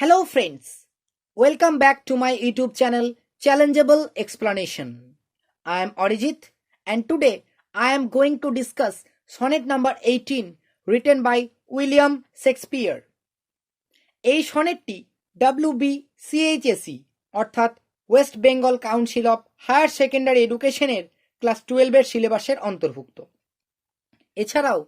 Hello friends, welcome back to my YouTube channel Challengeable Explanation. I am Arijit and today I am going to discuss sonnet number 18 written by William Shakespeare. এই সনেটটি WBCHSE অর্থাৎ West Bengal council of higher secondary এডুকেশনের class 12 এর সিলেবাসের অন্তর্ভুক্ত। এছাড়াও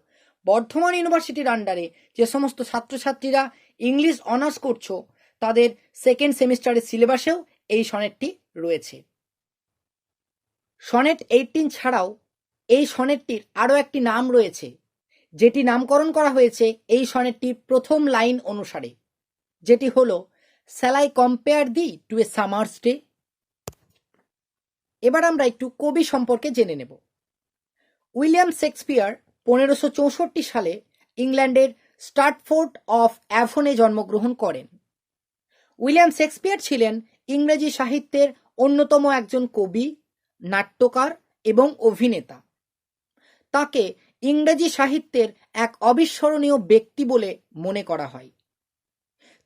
বর্ধমান ইউনিভার্সিটির আন্ডারে যে সমস্ত ছাত্রছাত্রীরা ইংলিশ অনার্স করছো তাদের সেকেন্ড সেমিস্টারের সিলেবাসেও এই সনেটটি রয়েছে। সনেট 18 ছাড়াও এই সনেটটির আরও একটি নাম রয়েছে, যেটি নামকরণ করা হয়েছে এই সনেটটির প্রথম লাইন অনুসারে, যেটি হলো shall I compare thee to a summer's day. এবার আমরা একটু কবি সম্পর্কে জেনে নেব। উইলিয়াম শেক্সপিয়ার 1564 সালে ইংল্যান্ডের স্টার্টফোর্ড অফ অ্যাভনে জন্মগ্রহণ করেন। উইলিয়াম শেক্সপিয়ার ছিলেন ইংরেজি সাহিত্যের অন্যতম একজন কবি, নাট্যকার এবং অভিনেতা। তাকে ইংরেজি সাহিত্যের এক অবিস্মরণীয় ব্যক্তি বলে মনে করা হয়।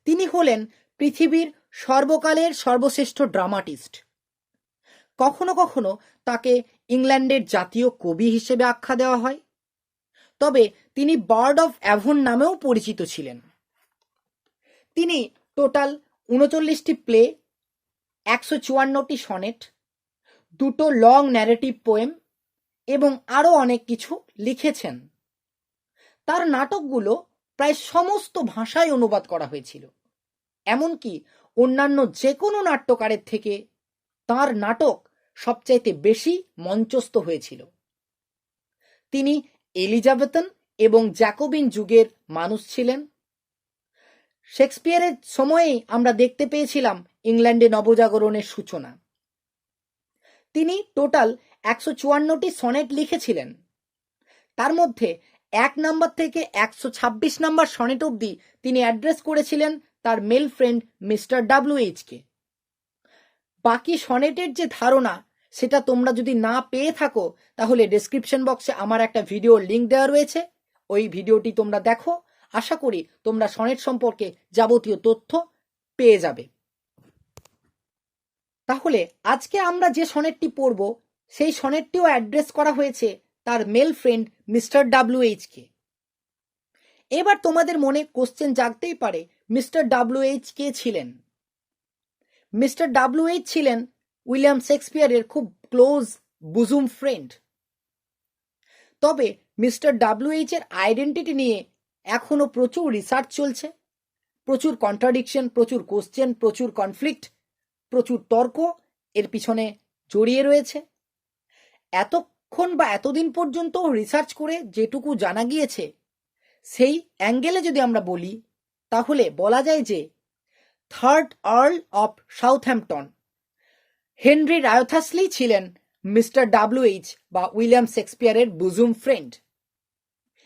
তিনি হলেন পৃথিবীর সর্বকালের সর্বশ্রেষ্ঠ ড্রামাটিস্ট। কখনো কখনো তাকে ইংল্যান্ডের জাতীয় কবি হিসেবে আখ্যা দেওয়া হয়, তবে তিনি বার্ড অফ অ্যাভন নামেও পরিচিত ছিলেন। তিনি টোটাল 39টি প্লে, 154টি সনেট, 2টো লং ন্যারেটিভ পোয়েম এবং আরও অনেক কিছু লিখেছেন। তার নাটকগুলো প্রায় সমস্ত ভাষায় অনুবাদ করা হয়েছিল। এমনকি অন্যান্য যে কোনো নাট্যকারের থেকে তার নাটক সবচাইতে বেশি মঞ্চস্থ হয়েছিল। তিনি এলিজাবেথন এবং জ্যাকোবিন যুগের মানুষ ছিলেন। শেক্সপিয়ারের সময়েই আমরা দেখতে পেয়েছিলাম ইংল্যান্ডে নবজাগরণের সূচনা। তিনি টোটাল 154টি সনেট লিখেছিলেন। তার মধ্যে 1 নাম্বার থেকে 126 নাম্বার সনেট অবধি তিনি অ্যাড্রেস করেছিলেন তার মেল ফ্রেন্ড মিস্টার WH-কে। বাকি সনেটের যে ধারণা সেটা তোমরা যদি না পেয়ে থাকো তাহলে ডেসক্রিপশন বক্সে আমার একটা ভিডিওর লিঙ্ক দেওয়া রয়েছে, ওই ভিডিওটি তোমরা দেখো। আশা করি তোমরা সনেট সম্পর্কে যাবতীয় তথ্য পেয়ে যাবে। তাহলে আজকে আমরা যে সনেটটি পড়ব সেই সনেটটিও অ্যাড্রেস করা হয়েছে তার মেল ফ্রেন্ড মিস্টার WH-কে। এবার তোমাদের মনে কোশ্চেন জাগতেই পারে, মিস্টার WH কে ছিলেন? মিস্টার WH ছিলেন উইলিয়াম শেক্সপিয়ারের খুব ক্লোজ বুজুম ফ্রেন্ড। তবে মিস্টার WH এর আইডেন্টিটি নিয়ে এখনো প্রচুর রিসার্চ চলছে, প্রচুর কন্ট্রাডিকশন, প্রচুর কোশ্চেন, প্রচুর কনফ্লিক্ট, প্রচুর তর্ক এর পিছনে জড়িয়ে রয়েছে। এতক্ষণ বা এতদিন পর্যন্ত রিসার্চ করে যেটুকু জানা গিয়েছে সেই অ্যাঙ্গেলে যদি আমরা বলি তাহলে বলা যায় যে third Earl of Southampton Henry রায়থাসলি ছিলেন মিস্টার WH বা উইলিয়াম শেক্সপিয়ারের বুজুম ফ্রেন্ড।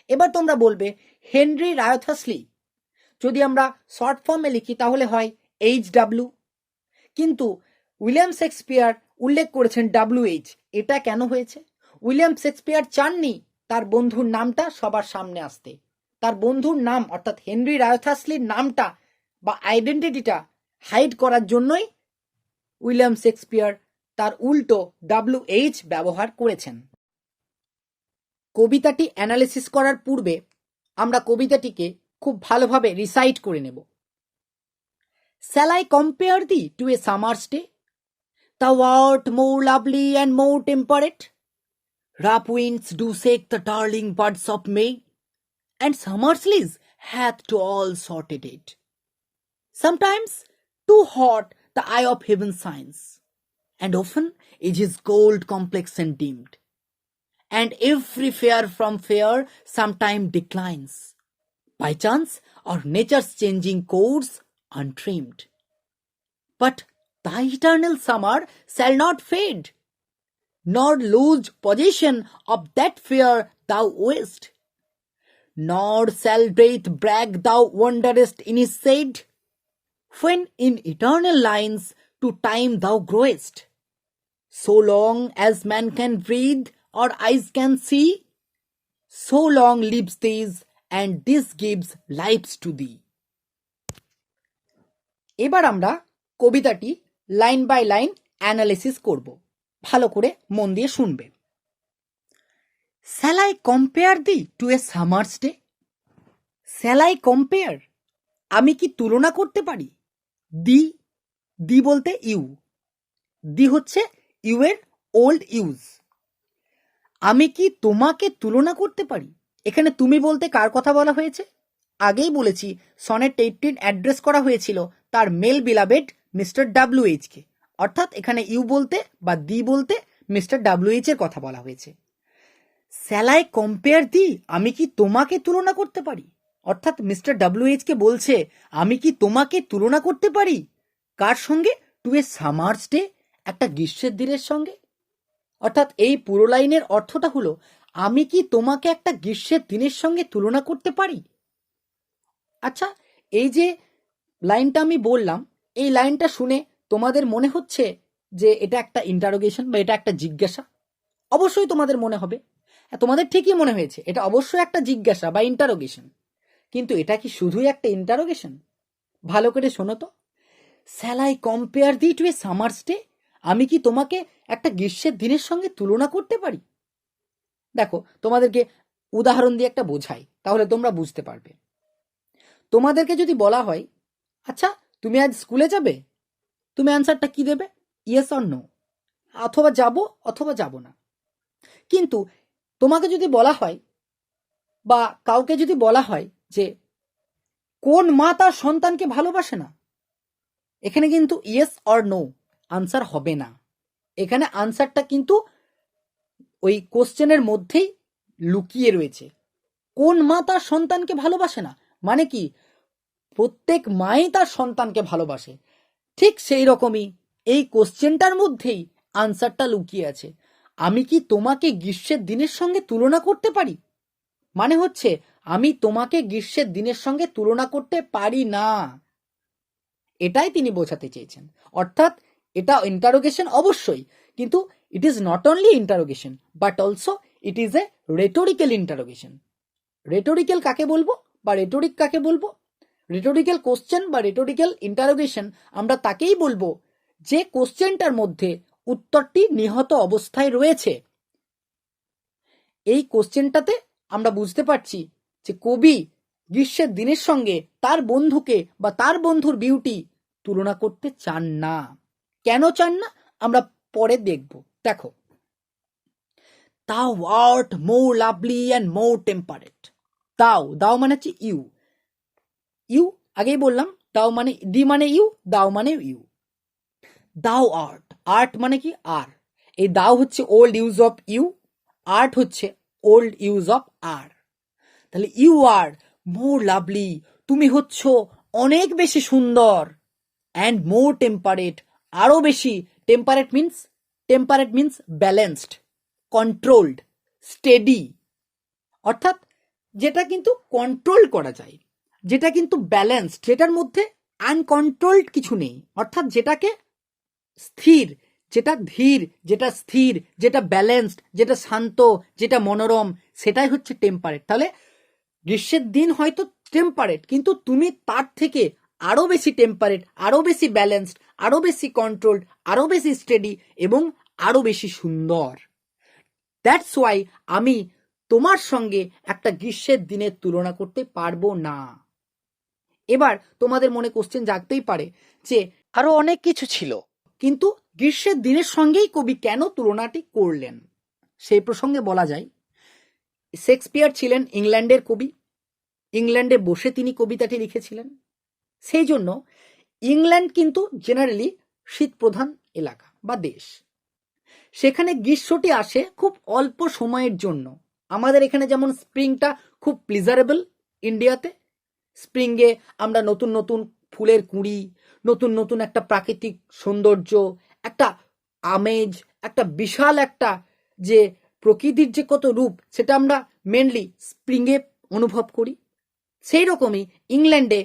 এবার তোমরা বলবে হেনরি রায়থাসলি যদি আমরা শর্ট ফর্মে লিখি তাহলে হয় HW, কিন্তু উইলিয়াম শেক্সপিয়ার উল্লেখ করেছেন WH। এটা কেন হয়েছে? উইলিয়াম শেক্সপিয়ার চাননি তার বন্ধুর নামটা সবার সামনে আসতে। তার বন্ধুর নাম অর্থাৎ হেনরি রায়থাসলির নামটা বা আইডেন্টিটিটা হাইড করার জন্যই উইলিয়াম শেক্সপিয়ার তার উল্টো WH ব্যবহার করেছেন। কবিতাটি অ্যানালিসিস করার পূর্বে আমরা কবিতাটিকে খুব ভালোভাবে রিসাইট করে নেব। Shall I compare thee to a summer's day? Thou art more lovely and more temperate. Rough winds do shake the darling buds of May, and summer's lease hath to all sorted it. Sometimes too hot the eye of heaven shines, and often is his gold complexion dimmed, and every fair from fair sometime declines, by chance or nature's changing course untrimmed. But thy eternal summer shall not fade, nor lose possession of that fair thou owest, nor shall death brag thou wanderest in his shade, when in eternal lines to time thou growest. So long as man can breathe or eyes can see, so long lives this, and this gives lives to thee. এবার আমরা কবিতাটি line by line analysis করব, ভালো করে মন দিয়ে শুনবে। Shall I compare thee to a summer's day? Shall I compare? আমি কি তুলনা করতে পারি? দি, দি বলতে ইউ, দি হচ্ছে ইউ এর ওল্ড ইউজ। আমি কি তোমাকে তুলনা করতে পারি? এখানে তুমি বলতে কার কথা বলা হয়েছে? আগেই বলেছি সনেট 18 অ্যাড্রেস করা হয়েছিল তার মেল বিলাবেড মিস্টার WH কে, অর্থাৎ এখানে ইউ বলতে বা দি বলতে মিস্টার WH এর কথা বলা হয়েছে। Shall I compare thee? আমি কি তোমাকে তুলনা করতে পারি? অর্থাৎ মিস্টার WH কে বলছে আমি কি তোমাকে তুলনা করতে পারি? কার সঙ্গে? টু এ সামার্স ডে, একটা গ্রীষ্মের দিনের সঙ্গে। অর্থাৎ এই পুরো লাইনের অর্থটা হলো আমি কি তোমাকে একটা গ্রীষ্মের দিনের সঙ্গে তুলনা করতে পারি? আচ্ছা, এই যে লাইনটা আমি বললাম, এই লাইনটা শুনে তোমাদের মনে হচ্ছে যে এটা একটা ইন্টারোগেশন বা এটা একটা জিজ্ঞাসা? অবশ্যই তোমাদের মনে হবে, তোমাদের ঠিকই মনে হয়েছে, এটা অবশ্যই একটা জিজ্ঞাসা বা ইন্টারোগেশন। কিন্তু এটা কি শুধুই একটা ইন্টারোগেশন? ভালো করে শোনো তো। Shall I compare thee to a summer's day? আমি কি তোমাকে একটা গ্রীষ্মের দিনের সঙ্গে তুলনা করতে পারি? দেখো, তোমাদেরকে উদাহরণ দিয়ে একটা বোঝাই, তাহলে তোমরা বুঝতে পারবে। তোমাদেরকে যদি বলা হয় আচ্ছা তুমি আজ স্কুলে যাবে, তুমি অ্যান্সারটা কি দেবে? ইয়েস অর নো, অথবা যাব অথবা যাব না। কিন্তু তোমাকে যদি বলা হয় বা কাউকে যদি বলা হয় যে কোন মা তার সন্তানকে ভালোবাসে না, এখানে কিন্তু ইয়েস অর নো আনসার হবে না। এখানে আনসারটা কিন্তু ওই কোশ্চেনের মধ্যেই লুকিয়ে রয়েছে। কোন মা তার সন্তানকে ভালোবাসে না মানে কি? প্রত্যেক মাই তার সন্তানকে ভালোবাসে। ঠিক সেই রকমই এই কোশ্চেনটার মধ্যেই আনসারটা লুকিয়ে আছে। আমি কি তোমাকে গ্রীষ্মের দিনের সঙ্গে তুলনা করতে পারি? মানে হচ্ছে আমি তোমাকে গ্রীষ্মের দিনের সঙ্গে তুলনা করতে পারি না, এটাই তিনি বোঝাতে চেয়েছেন। অর্থাৎ এটা ইন্টারোগেশন অবশ্যই, কিন্তু it is not only interrogation but also it is a rhetorical interrogation. Rhetorical কাকে বলবো বা রেটোরিক কাকে বলবো? রেটোরিক্যাল কোশ্চেন বা রেটোরিক্যাল ইন্টারোগেশন আমরা তাকেই বলবো যে কোশ্চেনটার মধ্যে উত্তরটি নিহত অবস্থায় রয়েছে। এই কোশ্চেনটাতে আমরা বুঝতে পারছি যে কবি গ্রীষ্মের দিনের সঙ্গে তার বন্ধুকে বা তার বন্ধুর বিউটি তুলনা করতে চান না। কেন চান না আমরা পরে দেখব। দেখো, Thou art more lovely and more temperate. দাও, দাও মানে হচ্ছে ইউ, ইউ আগেই বললাম, দাও মানে দি মানে ইউ, দাও মানে ইউ। দাও আর্ট, আর্ট মানে কি? আর। এই দাও হচ্ছে old use of you, art হচ্ছে ওল্ড ইউজ অফ আর। তাহলে ইউ আর মোর লাভলি, তুমি হচ্ছ অনেক বেশি সুন্দর, অ্যান্ড মোর টেম্পারেট, আরো বেশি। Temperate means balanced, controlled, steady. অর্থাৎ যেটা কিন্তু কন্ট্রোল করা যায়, যেটা কিন্তু ব্যালেন্সড, যেটার মধ্যে আনকন্ট্রোলড কিছু নেই। অর্থাৎ যেটাকে স্থির, যেটা ধীর, যেটা স্থির, যেটা ব্যালেন্সড, যেটা শান্ত, যেটা মনোরম, সেটাই হচ্ছে টেম্পারেট। তাহলে গ্রীষ্মের দিন হয়তো টেম্পারেট, কিন্তু তুমি তার থেকে আরো বেশি টেম্পারেট, আরো বেশি ব্যালেন্সড, আরো বেশি কন্ট্রোলড, আরো বেশি স্টেডি এবং আরো বেশি সুন্দর। দ্যাটস ওয়াই আমি তোমার সঙ্গে একটা গ্রীষ্মের দিনের তুলনা করতে পারবো না। এবার তোমাদের মনে কোশ্চেন জাগতেই পারে যে আরো অনেক কিছু ছিল, কিন্তু গ্রীষ্মের দিনের সঙ্গেই কবি কেন তুলনাটি করলেন? সেই প্রসঙ্গে বলা যায় শেক্সপিয়ার ছিলেন ইংল্যান্ডের কবি, ইংল্যান্ডে বসে তিনি কবিতাটি লিখেছিলেন। সেই জন্য ইংল্যান্ড কিন্তু জেনারেলি শীতপ্রধান এলাকা বা দেশ, সেখানে গ্রীষ্মটি আসে খুব অল্প সময়ের জন্য। আমাদের এখানে যেমন স্প্রিংটা খুব প্লিজারেবল, ইন্ডিয়াতে স্প্রিংয়ে আমরা নতুন নতুন ফুলের কুঁড়ি, নতুন নতুন একটা প্রাকৃতিক সৌন্দর্য, একটা আমেজ, একটা বিশাল একটা যে প্রকৃতির যে কত রূপ, সেটা আমরা মেনলি স্প্রিংয়ে অনুভব করি। সেই রকমই ইংল্যান্ডে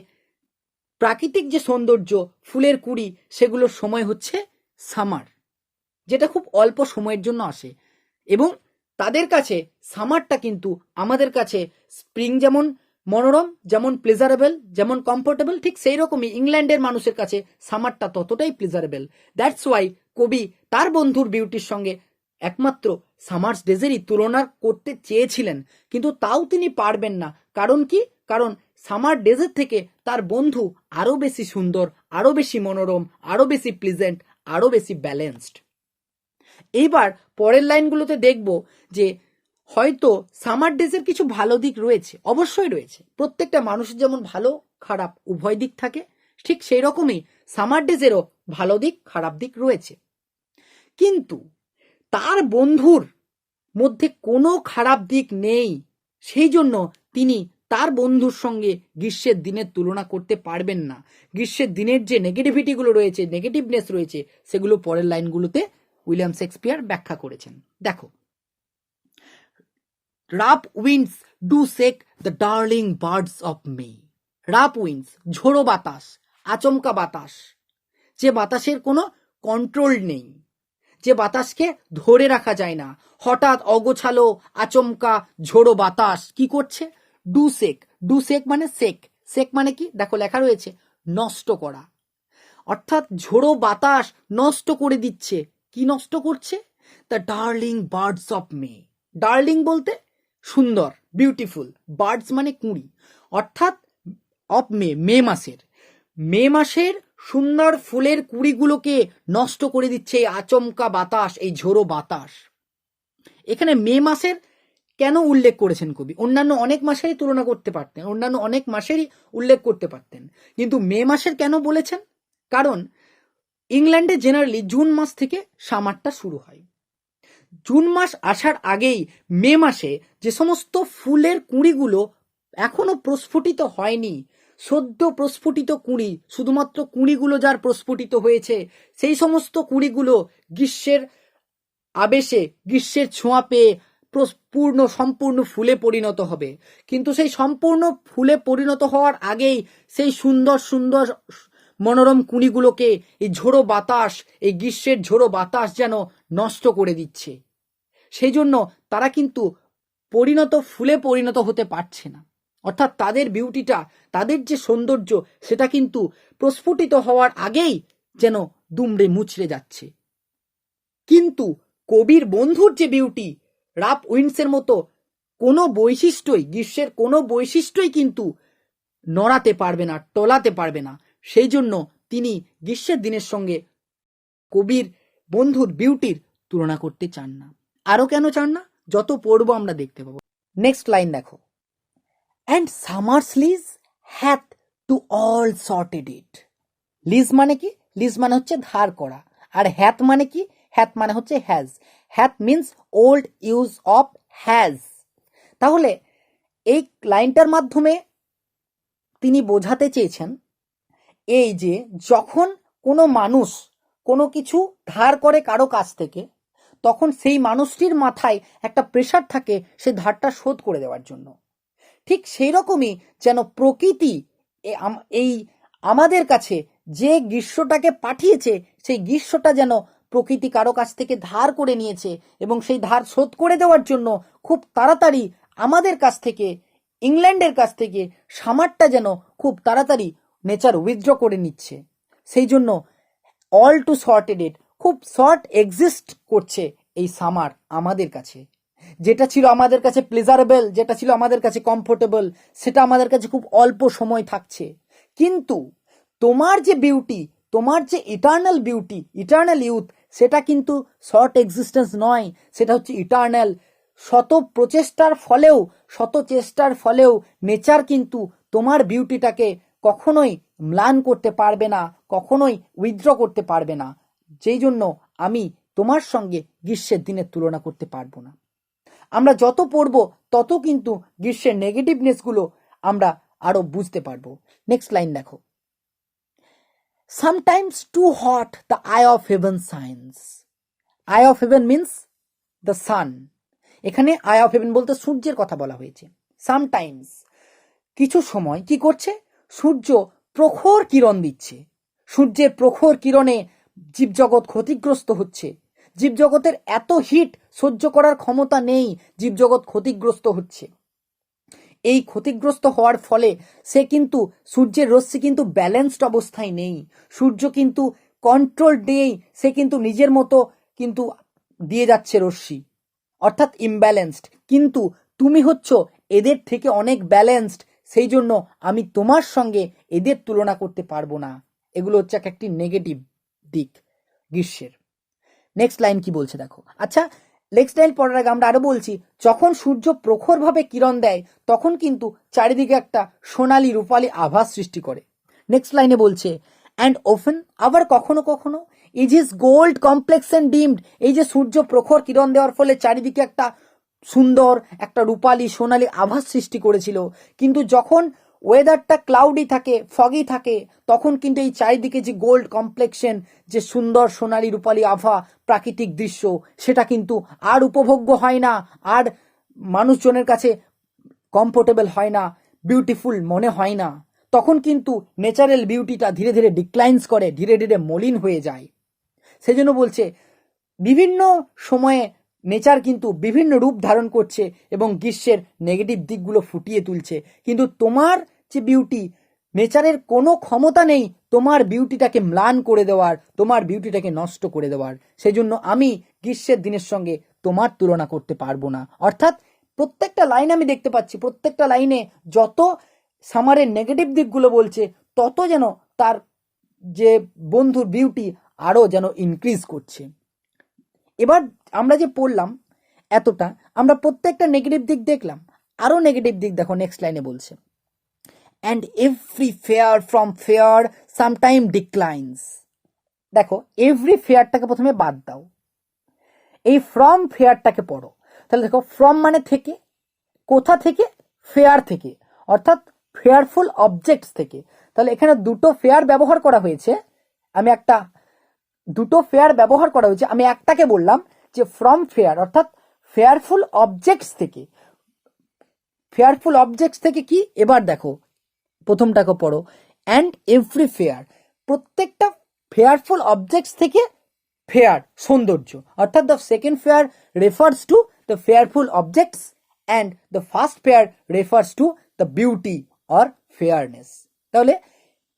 প্রাকৃতিক যে সৌন্দর্য, ফুলের কুঁড়ি, সেগুলোর সময় হচ্ছে সামার, যেটা খুব অল্প সময়ের জন্য আসে। এবং তাদের কাছে সামারটা কিন্তু আমাদের কাছে স্প্রিং যেমন মনোরম, যেমন প্লেজারেবল, যেমন কমফোর্টেবল, ঠিক সেই রকমই ইংল্যান্ডের মানুষের কাছে সামারটা ততটাই প্লেজারেবল। দ্যাটস ওয়াই কবি তার বন্ধুর বিউটির সঙ্গে একমাত্র সামার্স ডেজেরই তুলনা করতে চেয়েছিলেন, কিন্তু তাও তিনি পারবেন না। কারণ কি? কারণ সামার ডেজের থেকে তার বন্ধু আরো বেশি সুন্দর, আরো বেশি মনোরম, আরো বেশি প্লিজেন্ট, আরো বেশি ব্যালেন্সড। এইবার পরের লাইনগুলোতে দেখব যে হয়তো সামার ডেজের কিছু ভালো দিক রয়েছে, অবশ্যই রয়েছে। প্রত্যেকটা মানুষের যেমন ভালো খারাপ উভয় দিক থাকে, ঠিক সেই রকমই সামার ডেজেরও ভালো দিক খারাপ দিক রয়েছে। কিন্তু তার বন্ধুর মধ্যে কোনো খারাপ দিক নেই, সেই জন্য তিনি তার বন্ধুর সঙ্গে গ্রীষ্মের দিনের তুলনা করতে পারবেন না। গ্রীষ্মের দিনের যে নেগেটিভিটিগুলো রয়েছে, নেগেটিভনেস রয়েছে, সেগুলো পরের লাইনগুলোতে উইলিয়াম শেক্সপিয়ার ব্যাখ্যা করেছেন। দেখো, rough winds do shake the darling birds of May. Rough winds, ঝোড়ো বাতাস, আচমকা বাতাস, যে বাতাসের কোনো কন্ট্রোল নেই, যে বাতাসকে ধরে রাখা যায় না, হঠাৎ অগোছালো আচমকা ঝোড়ো বাতাস কি করছে? Do shake. ডু শেক মানে শেক। শেক মানে কি? দেখো লেখা রয়েছে নষ্ট করা, অর্থাৎ ঝোড়ো বাতাস নষ্ট করে দিচ্ছে। কি নষ্ট করছে? The darling birds of May. Darling বলতে সুন্দর, বিউটিফুল, বার্ডস মানে কুঁড়ি, অর্থাৎ অফ মে, মে মাসের, মে মাসের সুন্দর ফুলের কুড়িগুলোকে নষ্ট করে দিচ্ছে এই আচমকা বাতাস, এই ঝোড়ো বাতাস। এখানে মে মাসের কেন উল্লেখ করেছেন কবি? অন্যান্য অনেক মাসেরই তুলনা করতে পারতেন, অন্যান্য অনেক মাসেরই উল্লেখ করতে পারতেন, কিন্তু মে মাসের কেন বলেছেন? কারণ ইংল্যান্ডে জেনারেলি জুন মাস থেকে সামারটা শুরু হয়। জুন মাস আসার আগেই মে মাসে যে সমস্ত ফুলের কুঁড়িগুলো এখনো প্রস্ফুটিত হয়নি, সদ্য প্রস্ফুটিত কুঁড়ি, শুধুমাত্র কুঁড়িগুলো যার প্রস্ফুটিত হয়েছে, সেই সমস্ত কুঁড়িগুলো গ্রীষ্মের আবেশে, গ্রীষ্মের ছোঁয়া পেয়ে সম্পূর্ণ ফুলে পরিণত হবে। কিন্তু সেই সম্পূর্ণ ফুলে পরিণত হওয়ার আগেই সেই সুন্দর সুন্দর মনোরম কুঁড়িগুলোকে এই ঝোড়ো বাতাস, এই গ্রীষ্মের ঝোড়ো বাতাস যেন নষ্ট করে দিচ্ছে। সেই জন্য তারা কিন্তু ফুলে পরিণত হতে পারছে না, অর্থাৎ তাদের বিউটিটা, তাদের যে সৌন্দর্য, সেটা কিন্তু প্রস্ফুটিত হওয়ার আগেই যেন দুমড়ে মুচড়ে যাচ্ছে। কিন্তু কবির বন্ধুর যে বিউটি, রাফ উইন্ডসের মতো কোনো বৈশিষ্ট্যই, গ্রীষ্মের কোনো বৈশিষ্ট্যই কিন্তু নড়াতে পারবে না, টলাতে পারবে না। সেই জন্য তিনি গ্রীষ্মের দিনের সঙ্গে কবির বন্ধুর বিউটির তুলনা করতে চান না। আরো কেন চান না? যত পড়বো আমরা দেখতে পাবো। নেক্সট লাইন দেখো, and summer's lease hath too all sorted it. Lease মানে কি? লিজ মানে হচ্ছে ধার করা, আর হ্যাথ মানে কি? হ্যাথ মানে হচ্ছে has. Hath means old use of has. তাহলে এই লাইনটার মাধ্যমে তিনি বোঝাতে চেয়েছেন এই যে যখন কোনো মানুষ কোনো কিছু ধার করে কারো কাছ থেকে, তখন সেই মানুষটির মাথায় একটা প্রেশার থাকে সে ধারটা শোধ করে দেওয়ার জন্য। ঠিক সেই রকমই যেন প্রকৃতি এই আমাদের কাছে যে গ্রীষ্মটাকে পাঠিয়েছে, সেই গ্রীষ্মটা যেন প্রকৃতি কারো কাছ থেকে ধার করে নিয়েছে, এবং সেই ধার শোধ করে দেওয়ার জন্য খুব তাড়াতাড়ি আমাদের কাছ থেকে, ইংল্যান্ডের কাছ থেকে সামারটা যেন খুব তাড়াতাড়ি নেচার উইথড্র করে নিচ্ছে। সেই জন্য অল টু শর্টেড ইট, খুব শর্ট এক্সিস্ট করছে এই সামার আমাদের কাছে। যেটা ছিল আমাদের কাছে প্লেজারেবল, যেটা ছিল আমাদের কাছে কমফোর্টেবল, সেটা আমাদের কাছে খুব অল্প সময় থাকছে। কিন্তু তোমার যে বিউটি, তোমার যে ইটার্নাল বিউটি, ইটার্নাল ইউথ, সেটা কিন্তু শর্ট এক্সিস্টেন্স নয়, সেটা হচ্ছে ইটার্নাল। শত প্রচেষ্টার ফলেও, শত চেষ্টার ফলেও নেচার কিন্তু তোমার বিউটিটাকে কখনোই ম্লান করতে পারবে না, কখনোই উইথড্র করতে পারবে না। যেই জন্য আমি তোমার সঙ্গে গ্রীষ্মের দিনের তুলনা করতে পারবো না। আমরা যত পড়বো তত কিন্তু গ্রীষ্মের নেগেটিভনেসগুলো আমরা আরো বুঝতে পারবো। নেক্সট লাইন দেখো, sometimes too hot the eye of heaven shines. Eye of heaven means the sun. এখানে আই অফ হেভেন বলতে সূর্যের কথা বলা হয়েছে। সামটাইমস, কিছু সময় কি করছে? সূর্য প্রখর কিরণ দিচ্ছে, সূর্যের প্রখর কিরণে জীবজগৎ ক্ষতিগ্রস্ত হচ্ছে। জীবজগতের এত হিট সহ্য করার ক্ষমতা নেই, জীবজগৎ ক্ষতিগ্রস্ত হচ্ছে। এই ক্ষতিগ্রস্ত হওয়ার ফলে সে কিন্তু সূর্যের রশ্মি কিন্তু ব্যালেন্সড অবস্থায় নেই, সূর্য কিন্তু কন্ট্রোল নেই, সে কিন্তু নিজের মতো কিন্তু দিয়ে যাচ্ছে রশ্মি, অর্থাৎ ইমব্যালেন্সড। কিন্তু তুমি হচ্ছ এদের থেকে অনেক ব্যালেন্সড, সেই জন্য আমি তোমার সঙ্গে এদের তুলনা করতে পারবো না। এগুলো হচ্ছে একটি নেগেটিভ দিক গ্রীষ্মের। নেক্সট লাইন কি বলছে দেখো। আচ্ছা, নেক্সট লাইন পড়ার আগে আমরা আরো বলছি, যখন সূর্য প্রখরভাবে কিরণ দেয় তখন কিন্তু চারিদিকে একটা সোনালি রূপালী আভাস সৃষ্টি করে। নেক্সট লাইনে বলছে অ্যান্ড ওফেন, আবার কখনো কখনো is his gold complex and deemed, এই যে সূর্য প্রখর কিরণ দেওয়ার ফলে চারিদিকে একটা সুন্দর একটা রূপালী সোনালী আভাস সৃষ্টি করেছিল, কিন্তু যখন ওয়েদারটা ক্লাউডি থাকে, ফগি থাকে, তখন কিন্তু এই চারিদিকে যে গোল্ড কমপ্লেক্সন, যে সুন্দর সোনালী রূপালী আভা, প্রাকৃতিক দৃশ্য, সেটা কিন্তু আর উপভোগ্য হয় না, আর মানুষজনের কাছে কমফোর্টেবল হয় না, বিউটিফুল মনে হয় না। তখন কিন্তু ন্যাচারাল বিউটিটা ধীরে ধীরে ডিক্লাইন্স করে, ধীরে ধীরে মলিন হয়ে যায়। সেজন্য বলছে বিভিন্ন সময়ে নেচার কিন্তু বিভিন্ন রূপ ধারণ করছে এবং গ্রীষ্মের নেগেটিভ দিকগুলো ফুটিয়ে তুলছে, কিন্তু তোমার যে বিউটি, নেচারের কোনো ক্ষমতা নেই তোমার বিউটিটাকে ম্লান করে দেওয়ার, তোমার বিউটিটাকে নষ্ট করে দেওয়ার। সেজন্য আমি গ্রীষ্মের দিনের সঙ্গে তোমার তুলনা করতে পারবো না। অর্থাৎ প্রত্যেকটা লাইনে আমি দেখতে পাচ্ছি, প্রত্যেকটা লাইনে যত সামারের নেগেটিভ দিকগুলো বলছে, তত যেন তার যে বন্ধুর বিউটি আরও যেন ইনক্রিজ করছে। এবার আমরা যে পড়লাম এতটা, আমরা প্রত্যেকটা নেগেটিভ দিক দেখলাম, আরও নেগেটিভ দিক দেখো নেক্সট লাইনে বলছে and every fair from fair sometime declines. দেখো এভরি ফেয়ারটাকে প্রথমে বাদ দাও, এই ফ্রম ফেয়ারটাকে পড়ো। তাহলে দেখো ফ্রম মানে থেকে, কোথা থেকে? ফেয়ার থেকে, অর্থাৎ ফেয়ারফুল অবজেক্টস থেকে। তাহলে এখানে দুটো ফেয়ার ব্যবহার করা হয়েছে, আমি একটাকে বললাম যে ফ্রম ফেয়ার, অর্থাৎ ফেয়ারফুল অবজেক্টস থেকে। ফেয়ারফুল অবজেক্টস থেকে কি? এবার দেখো প্রথমটাকে পড়ো, অ্যান্ড এভরি ফেয়ার, প্রত্যেকটা ফেয়ারফুল অবজেক্টস থেকে ফেয়ার সৌন্দর্য, অর্থাৎ the second fair refers to the fairful objects and the first fair refers to the beauty or fairness. তাহলে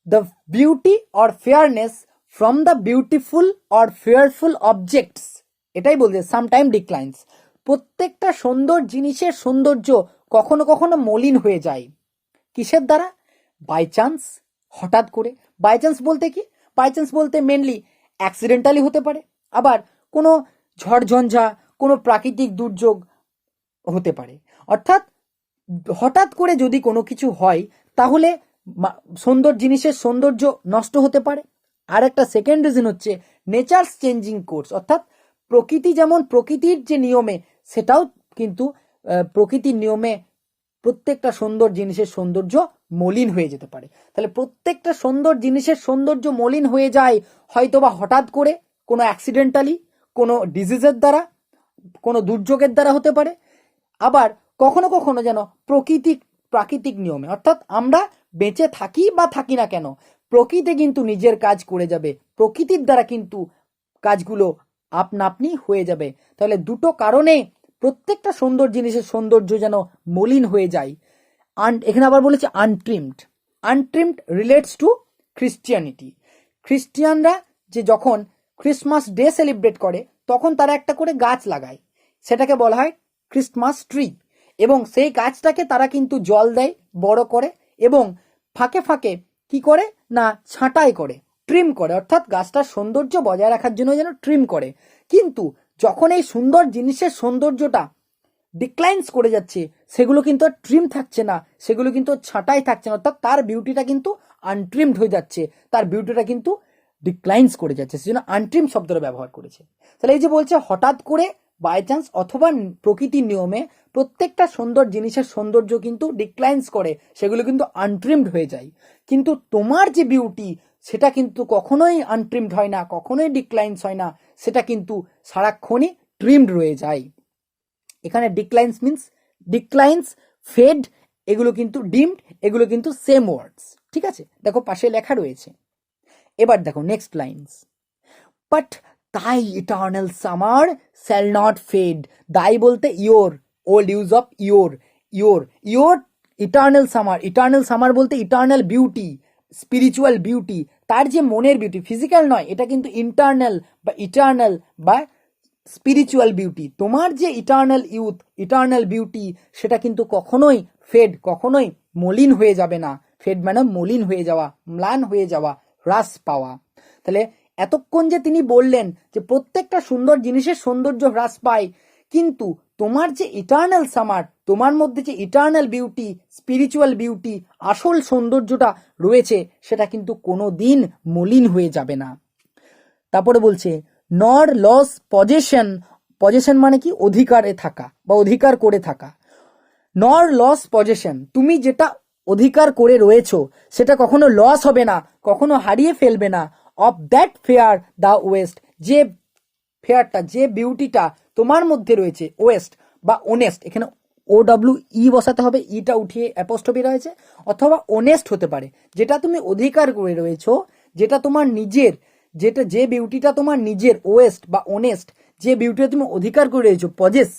the beauty or fairness from the beautiful or fairful objects, এটাই বলছে sometime declines. প্রত্যেকটা সুন্দর জিনিসের সৌন্দর্য কখনো কখনো মলিন হয়ে যায়। কিসের দ্বারা? বাই চান্স, হঠাৎ করে। বাই চান্স বলতে কি? বাই চান্স বলতে মেনলি অ্যাক্সিডেন্টালি হতে পারে, আবার কোনো ঝড়ঝঞ্ঝা, কোনো প্রাকৃতিক দুর্যোগ হতে পারে। অর্থাৎ হঠাৎ করে যদি কোনো কিছু হয় তাহলে সুন্দর জিনিসের সৌন্দর্য নষ্ট হতে পারে। আর একটা সেকেন্ড রিজন হচ্ছে নেচারস চেঞ্জিং কোর্স, অর্থাৎ প্রকৃতি যেমন প্রকৃতির যে নিয়মে, সেটাও কিন্তু প্রকৃতির নিয়মে প্রত্যেকটা সুন্দর জিনিসের সৌন্দর্য মলিন হয়ে যেতে পারে। তাহলে প্রত্যেকটা সুন্দর জিনিসের সৌন্দর্য মলিন হয়ে যায় হয়তোবা হঠাৎ করে, কোনো অ্যাক্সিডেন্টালি, কোনো ডিজিজের দ্বারা, কোনো দুর্যোগের দ্বারা হতে পারে। আবার কখনো কখনো যেন প্রাকৃতিক নিয়মে, অর্থাৎ আমরা বেঁচে থাকি বা থাকি না কেন, প্রকৃতি কিন্তু নিজের কাজ করে যাবে, প্রকৃতির দ্বারা কিন্তু কাজগুলো আপনা আপনি হয়ে যাবে। তাহলে দুটো কারণে প্রত্যেকটা সুন্দর জিনিসের সৌন্দর্য যেন মলিন হয়ে যায়। এখানে আবার বলেছে untrimmed. Untrimmed relates to Christianity. খ্রিস্টিয়ানরা যে যখন ক্রিসমাস ডে সেলিব্রেট করে তখন তারা একটা করে গাছ লাগায়, সেটাকে বলা হয় ক্রিসমাস ট্রি, এবং সেই গাছটাকে তারা কিন্তু জল দেয়, বড় করে, এবং ফাঁকে ফাঁকে কি করে না ছাঁটাই করে, ট্রিম করে, অর্থাৎ গাছটার সৌন্দর্য বজায় রাখার জন্য যেন ট্রিম করে। কিন্তু যখন এই সুন্দর জিনিসের সৌন্দর্যটা ডিক্লাইন্স করে যাচ্ছে, সেগুলো কিন্তু আর ট্রিম থাকছে না, সেগুলো কিন্তু ছাঁটাই থাকছে না, অর্থাৎ তার বিউটিটা কিন্তু আনট্রিমড হয়ে যাচ্ছে, তার বিউটিটা কিন্তু ডিক্লাইন্স করে যাচ্ছে, সেজন্য আনট্রিম শব্দটা ব্যবহার করেছে। তাহলে এই যে বলছে হঠাৎ করে, বাই চান্স, অথবা প্রকৃতির নিয়মে প্রত্যেকটা সুন্দর জিনিসের সৌন্দর্য কিন্তু ডিক্লাইন্স করে, সেগুলো কিন্তু আনট্রিমড হয়ে যায়। কিন্তু তোমার যে বিউটি, সেটা কিন্তু কখনোই আনট্রিমড হয় না, কখনোই ডিক্লাইন্স হয় না, সেটা কিন্তু সারাক্ষণই ট্রিমড রয়ে যায়। এখানে ডিক্লাইন্স, ফেড, এগুলো কিন্তু ডিমড, এগুলো কিন্তু সেম ওয়ার্ডস, ঠিক আছে? দেখো পাশে লেখা রয়েছে। এবার দেখো next lines, but thy eternal summer shall not fade. thy বলতে your, old use of your eternal summer বলতে ইটার্নাল বিউটি, স্পিরিচুয়াল বিউটি, তার যে মনের বিউটি, ফিজিক্যাল নয়, এটা কিন্তু ইন্টারনাল বা ইটার্নাল বা স্পিরিচুয়াল বিউটি। তোমার যে ইটার্নাল ইউথ, ইটার্নাল বিউটি, সেটা কিন্তু কখনোই কখনোই মলিন হয়ে যাবে না। ফেড মানে মলিন হয়ে যাওয়া, ম্লান হয়ে যাওয়া, হ্রাস পাওয়া। তাহলে এতক্ষণ যে তিনি বললেন যে প্রত্যেকটা সুন্দর জিনিসের সৌন্দর্য হ্রাস পায়, কিন্তু তোমার যে ইটার্নাল সামার, তোমার মধ্যে যে ইটার্নাল বিউটি, স্পিরিচুয়াল বিউটি, আসল সৌন্দর্যটা রয়েছে, সেটা কিন্তু কোনো দিন মলিন হয়ে যাবে না। তারপরে বলছে নর লস পজেশন, পজেশন মানে কি অধিকারে থাকা বা অধিকার করে থাকা। নর লস পজেশন, তুমি যেটা অধিকার করে রয়েছো সেটা কখনো লস হবে না, কখনো হারিয়ে ফেলবে না। Of that fair thou owest, যে ফেয়ারটা, যে বিউটিটা তোমার মধ্যে রয়েছে, ওয়েস্ট বা অনেস্ট, এখানে OWE বসাতে হবে, ইটা উঠিয়ে অ্যাপোস্ট্রফি রয়েছে, অথবা অনেস্ট হতে পারে। যেটা তুমি অধিকার করে রয়েছো, যেটা তোমার নিজের, যেটা যে বিউটিটা তোমার নিজের, ওয়েস্ট বা অনেস্ট, যে বিউটিটা তুমি অধিকার করে রয়েছো, পজেস,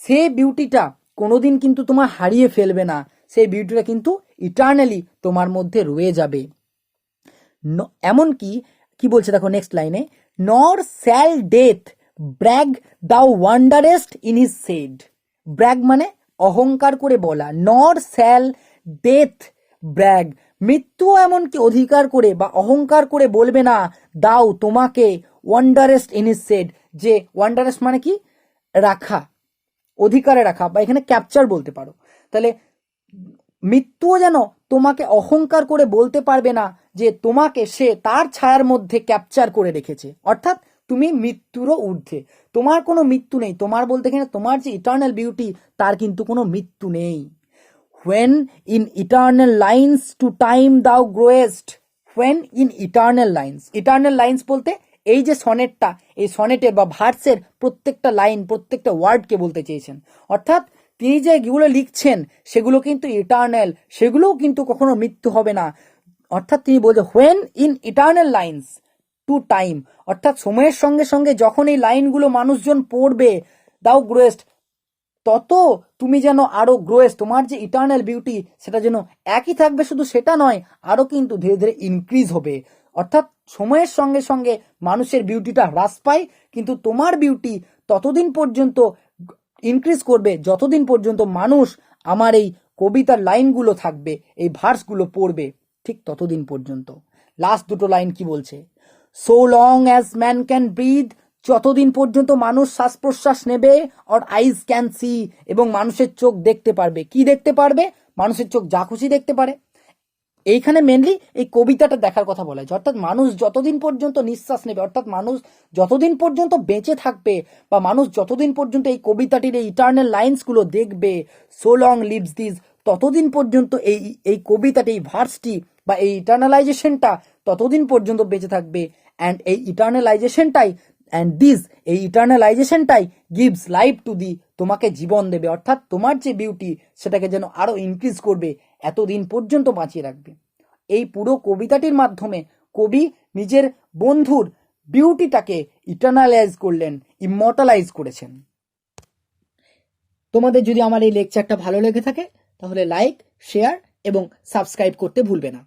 সেই বিউটিটা কোনোদিন কিন্তু তোমার হারিয়ে ফেলবে না, সেই বিউটিটা কিন্তু ইটার্নালি তোমার মধ্যে রয়ে যাবে। এমনকি কি বলছে দেখো নেক্সট লাইনে, নর স্যাল ডেথ ব্র্যাগ দাও wanderest in his shed. Brag মানে অহংকার করে বলা, নর স্যাল ডেথ ব্র্যাগ, মৃত্যু এমনকি অধিকার করে বা অহংকার করে বলবে না, দাও তোমাকে, ওয়ান্ডারেস্ট ইন হিজ সেড, যে ওয়ান্ডারেস্ট মানে কি রাখা, অধিকারে রাখা, বা এখানে ক্যাপচার বলতে পারো। তাহলে মৃত্যুও যেন তোমাকে অহংকার করে বলতে পারবে না যে তোমাকে সে তার ছায়ার মধ্যে ক্যাপচার করে রেখেছে, অর্থাৎ তুমি মৃত্যুরও ঊর্ধ্বে, তোমার কোনো মৃত্যু নেই। তোমার বলতে গেলে তোমার যে ইটার্নাল বিউটি, তার কিন্তু কোনো মৃত্যু নেই। when in eternal lines to time thou growest, when in eternal lines বলতে এই যে সনেটটা, এই সনেটের বা ভার্সের প্রত্যেকটা লাইন, প্রত্যেকটা ওয়ার্ডকে বলতে চেয়েছেন। অর্থাৎ তিনি যেগুলো লিখছেন সেগুলো কিন্তু ইটার্নাল, সেগুলোও কিন্তু কখনো মৃত্যু হবে না। অর্থাৎ তিনি বলছে when in eternal lines to time, অর্থাৎ সময়ের সঙ্গে সঙ্গে যখন এই লাইনগুলো মানুষজন পড়বে, thou growest, তত তুমি যেন আরো গ্রোয়েস্ট, তোমার যে ইটার্নাল বিউটি সেটা যেন একই থাকবে, শুধু সেটা নয়, আরো কিন্তু ধীরে ধীরে ইনক্রিজ হবে। অর্থাৎ সময়ের সঙ্গে সঙ্গে মানুষের বিউটিটা হ্রাস পায়, কিন্তু তোমার বিউটি ততদিন পর্যন্ত ইনক্রিজ করবে যতদিন পর্যন্ত মানুষ আমার এই কবিতার লাইনগুলো থাকবে, এই ভার্সগুলো পড়বে, ঠিক ততদিন পর্যন্ত। লাস্ট দুটো লাইন কি বলছে, so long as man can breathe, যতদিন পর্যন্ত মানুষ শ্বাস প্রশ্বাস নেবে, আর আইজ ক্যান সি, এবং মানুষের চোখ দেখতে পারবে। কি দেখতে পারবে? মানুষের চোখ যা খুশি দেখতে পারে। এইখানে মেনলি এই কবিতাটা দেখার কথা বলা হয়েছে, অর্থাৎ মানুষ যতদিন পর্যন্ত নিঃশ্বাস নেবে, অর্থাৎ মানুষ যতদিন পর্যন্ত বেঁচে থাকবে, বা মানুষ যতদিন পর্যন্ত এই কবিতাটির এই ইটার্নাল লাইন্সগুলো দেখবে, সো লং লিভস দিস, ততদিন পর্যন্ত এই কবিতাটি, এই ভার্সটি বা এই ইটার্নালাইজেশনটা ততদিন পর্যন্ত বেঁচে থাকবে। অ্যান্ড এই ইটার্নালাইজেশনটাই, অ্যান্ড দিস, এই ইটার্নালাইজেশনটাই গিভস লাইফ টু দি, তোমাকে জীবন দেবে, অর্থাৎ তোমার যে বিউটি সেটাকে যেন আরো ইনক্রিজ করবে, এতদিন পর্যন্ত বাঁচিয়ে রাখবে। এই পুরো কবিতাটির মাধ্যমে কবি নিজের বন্ধুর বিউটিটাকে ইটার্নালাইজ করলেন, ইমমর্টালাইজ করেছেন। তোমাদের যদি আমার এই লেকচারটা ভালো লেগে থাকে তাহলে লাইক, শেয়ার এবং সাবস্ক্রাইব করতে ভুলবে না।